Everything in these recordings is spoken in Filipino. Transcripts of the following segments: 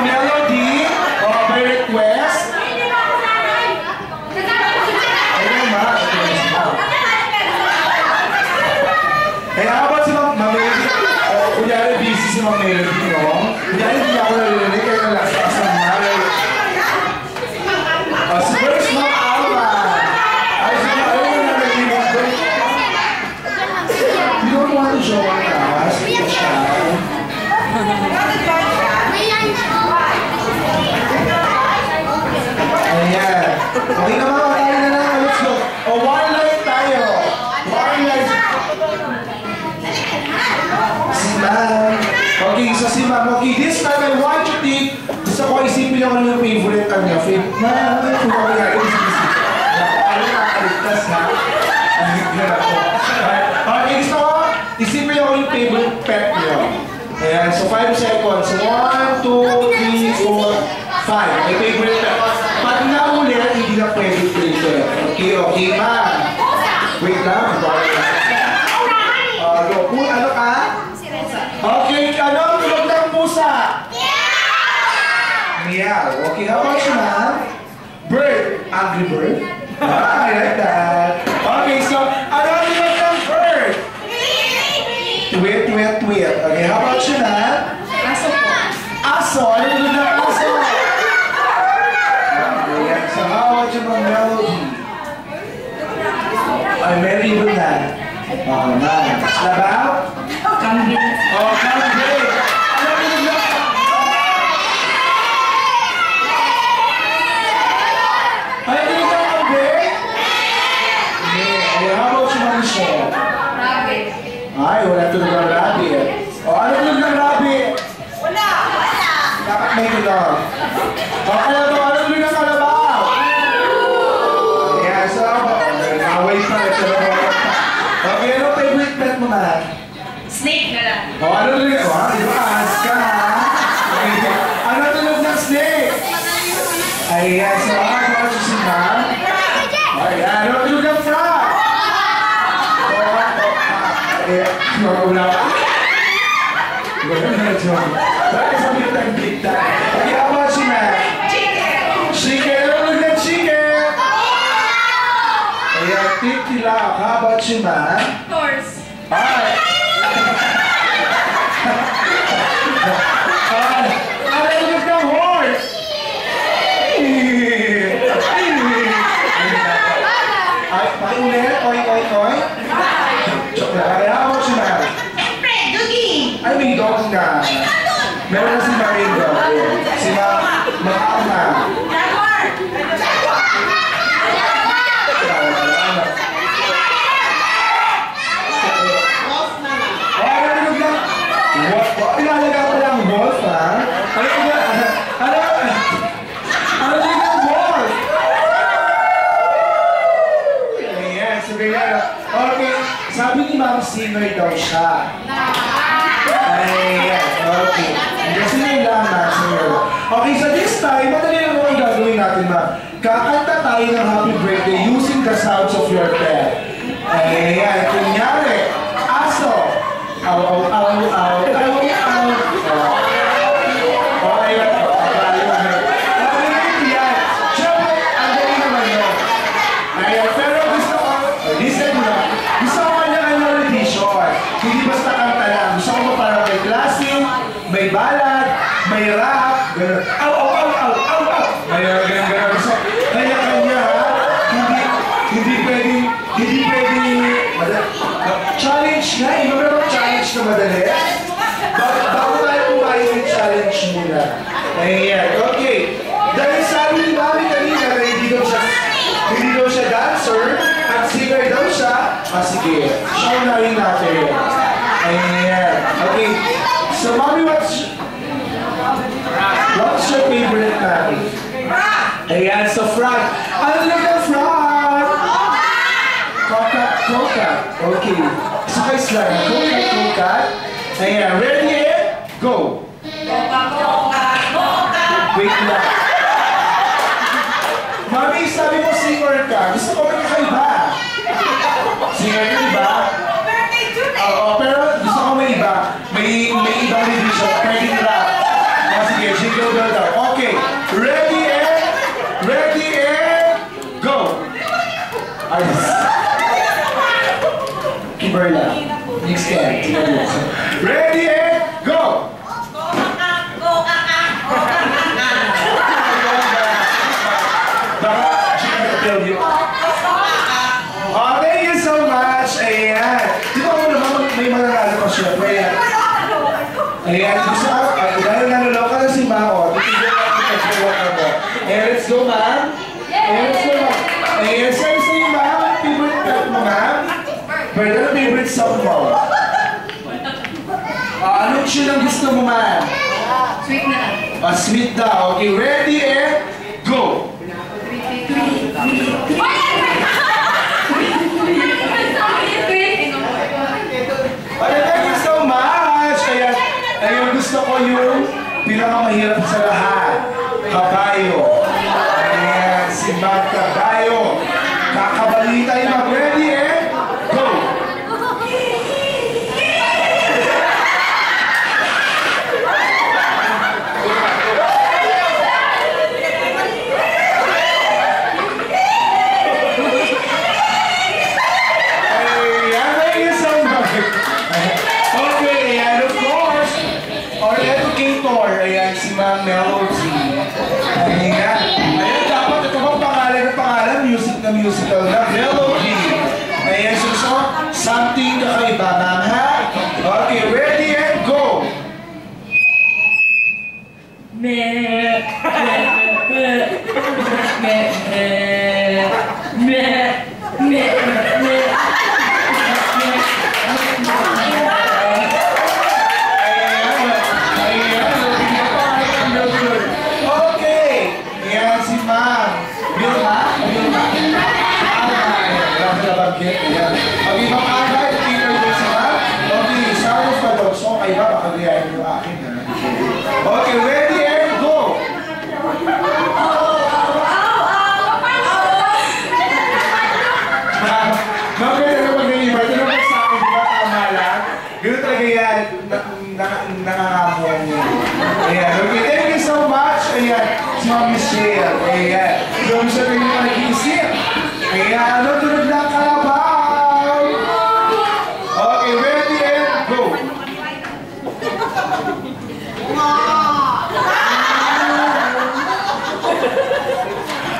Melody, by request. Eh, how about si Ma'am Melody? Kunyari busy si Ma'am Melody, no? Kunyari hindi ako narinig, kaya nalastas ang Mare. Si first Ma'am Alma. Ay, sige, ayaw mo na narinig ako. You don't want to join us? Ayan. Okay na mga tayo na lang. Let's go. O, one light tayo. One light. Si Ma'am. Okay, so si Ma'am. Okay, this time I want you to think. Gusto ko isipin ako ng favorite ang niya. Ma'am, kung ako nga isipin. Ano nakakaligtas ha? Okay, gusto ko isipin ako yung favorite pet niyo. Ayan, so 5 seconds. 1, 2, 3, 4, 5. May favorite pet. Pag naulit, hindi na pwede favorite. Okay, okay, Ma'am. Wait lang. Go. Ano ka? Okay, ano ang tulog ng pusa? Meow. Okay, how about you, Ma'am? Bird. Angry bird? I like that. Okay, so ano ang tulog ng bird? Tweet, tweet, tweet. Okay, how about you, Ma'am? Aso po. Aso? Ano ang tulog ng aso? Okay, so how about you, Ma'am Melody? Ay, very good na. Oh, nice. Labaw? Kambing. Oh, kambing. Ano ang tulog ng ay, tulog ng kambing? Yeah. How about you, Ma'am Michelle? Rabbit. Ay, wala tulog ng rabbit. O, ano tulog ng rabbit? Wala. Dapat may tulog. O, kalabaw, ano tulog ng kalabaw? Ayan, so, away pa. Okay, ano favorite pet mo na? Snake na lang. O, ano tulog ng... O, di ba, ahas ka, ha? Okay. Ano tulog ng snake? Ayan, so, ano si Ma'am? Ayan, ano tulog ng frog? Wala pa. Wala na joke. Bakit sabi tayong bigta? Okay, how about si Ma'am? Chicken. Chicken! Ano tulog ng chicken? Ayan, titila. How about si Ma'am? Horse. Ay! Ano tulog ng horse? Ay, pakiulit. Oy, oy, oy. Joke lang. Kaya how about si Ma'am? Fred, Doogie. Ay, may dog na. Meron na si Marine dog. Si Ma'am. Jaguar. Ilalaga pa lang wolf, ha? Ano din ang wolf? Ayan, sabi nga. Okay, sabi ni Ma'am singer daw siya. Ayan, okay. Kasi yung lamang singer. Okay, so this time, madali lang naman gagawin natin, Ma'am. Kakanta tayo ng happy birthday using the sounds of your pet. Ayan, kunyari, aso. Aw, aw, aw, aw, aw, aw. Hindi basta kanta lang. Gusto ko pa parang may classic, may ballad, may rap, gano'n. Aw, aw, aw, aw, aw, aw. Gano'n. So, kanya-kanya, ha? Hindi pwedeng, challenge nga, iba meron challenge na madali. Bago tayo kumain yung challenge muna. Ayan, okay. Dahil sabi ni Mami kanina na hindi daw siya dancer, at singer daw siya, sige, show na rin natin. Ayan. Okay. So, Mami, what's your favorite natin? Ayan, so frog. Ano lang ang frog? Coconut. Okay. So, guys lang. Coconut. Ayan. Ready? Go. Wait lang. Mami, sabi mo singer ka. Gusto ko magkakaiba. Singer ka, diba? Oo, pero gusto ko may iba. May ibang revision. Pwedeng rap. Sige, jingle bell. Ready and go! Thank you so much. Ayan. Di ba mo naman may mananalo ko syempre. Ayan. Ayan. Gusto ko, dahil nanuloka na si Mao. Titigyan natin pag-jowa ka mo. Ayan, let's go, ma'am. Ayan, let's go, ma'am. Ayan, sa'yo yung ma'am. Favorite cut mo, ma'am? Pero ano favorite song mo? Anong tune ang gusto mo, ma'am? Sweet na. Sweet daw. Okay, ready and go! Thank you so much! Ayun, gusto ko yung pinakamahirap sa lahat. Kabayo. Ayan, si Mag Kabayo. Kakabalita yung Mag. Ready and go! Ayan, si Ma'am Melody. Ayan. Ayan, dapat ito bang pangalan ng pangalan? Music na musical na. Melody. Ayan, so something kakaiba, ma'am, ha? Okay, ready and go! Okay, ready and go! Maganda na mag-iiba. Ito naman sa akin, di ba tama lang? Ganoon talaga yan, nangangamuan niya. Ayan, okay, thank you so much. Ayan, si Ma'am Michelle. Ayan, doon siya rin yung nag-iisip. Ayan, ano, tulog na kalabaw. Okay, ready and go!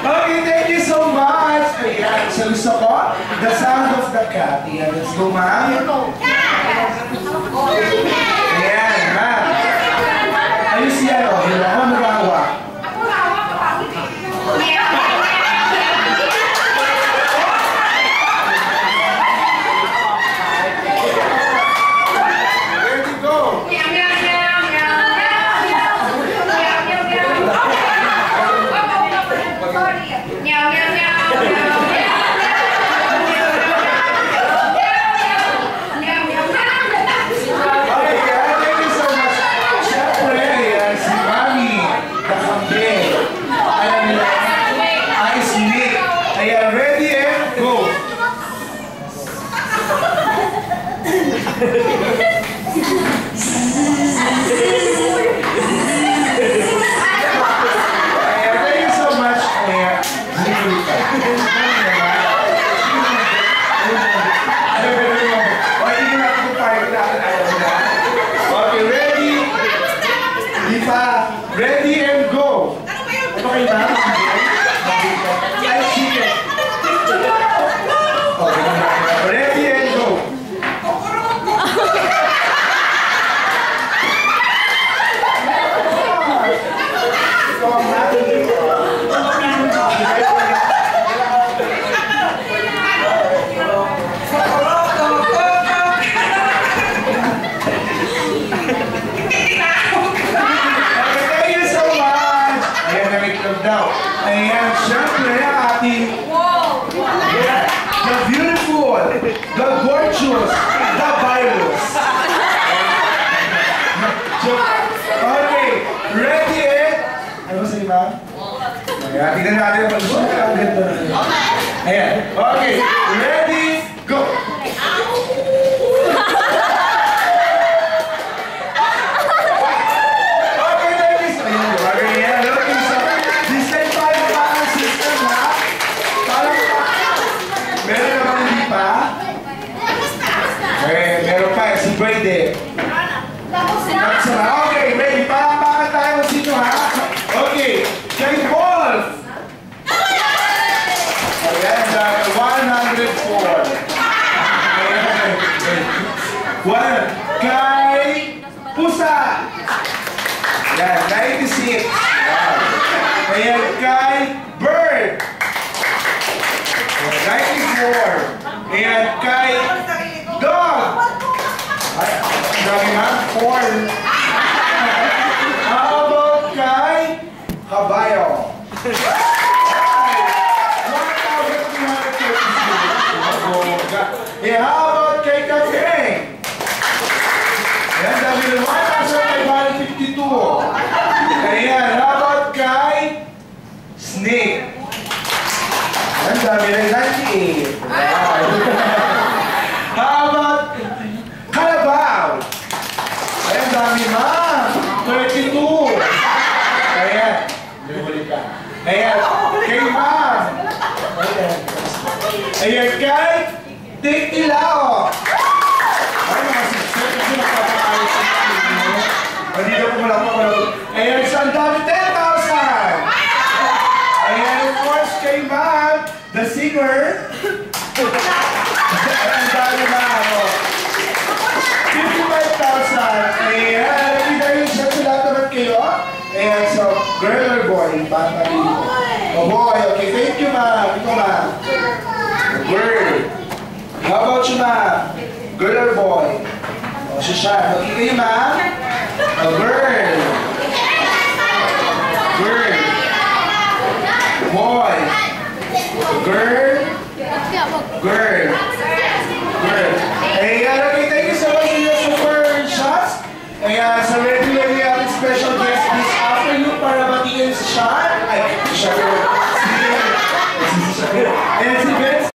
Okay, thank you so much. Ayan, so gusto ko, the sound of the cat. Ayan, let's go, ma'am. Ayan, ma'am. Ayos yan, o. Hindi ako magawa. Ready, go. Ready and go! Ano kayo ba? Ay, sige. Ready and go! Ayan, syempre ang ating the beautiful, the gorgeous, the virus. Okay, ready and... Ano ba sa'yo, ma'am? Ayan, tignan natin ang pag-shoot. Ang ganda na. Ayan, okay, ready, go! Meron pa, si Brady. Yan, 96. Yan. Ayan kay Bird. 94. Ayan kay Dog. Ay, dami man. 4. How about kay Kabayo? 1,336. Eh, how about kay Kageng? Ayan, dami rin 1,552. Ayan, how about kay Snake? Ayan, dami rin 98. How about Kalabaw? Ayan, dami ma'am. 32. Ayan. Balik ka. Ayan. Kay ma'am. Ayan. Ayan kay Tikilao. Ay, mga sister kasi nakapakalit sa inyo. Hindi na po lang po. Ayan, saan dami? 10,000. Ayan, of course, kay ma'am, the singer. Ayan, dami ma'am. 55,000. Ayan, recognition sa lahat naman kayo. Ayan, so, girl or boy? Bata rin. Oh, boy. Okay, thank you, ma'am. Ikaw, ma'am. Girl. How about you, ma'am? Girl or boy? Oh, siya. Okay kayo, ma'am? Oh, girl. Girl. Boy. Girl. Girl. Girl. Ayan,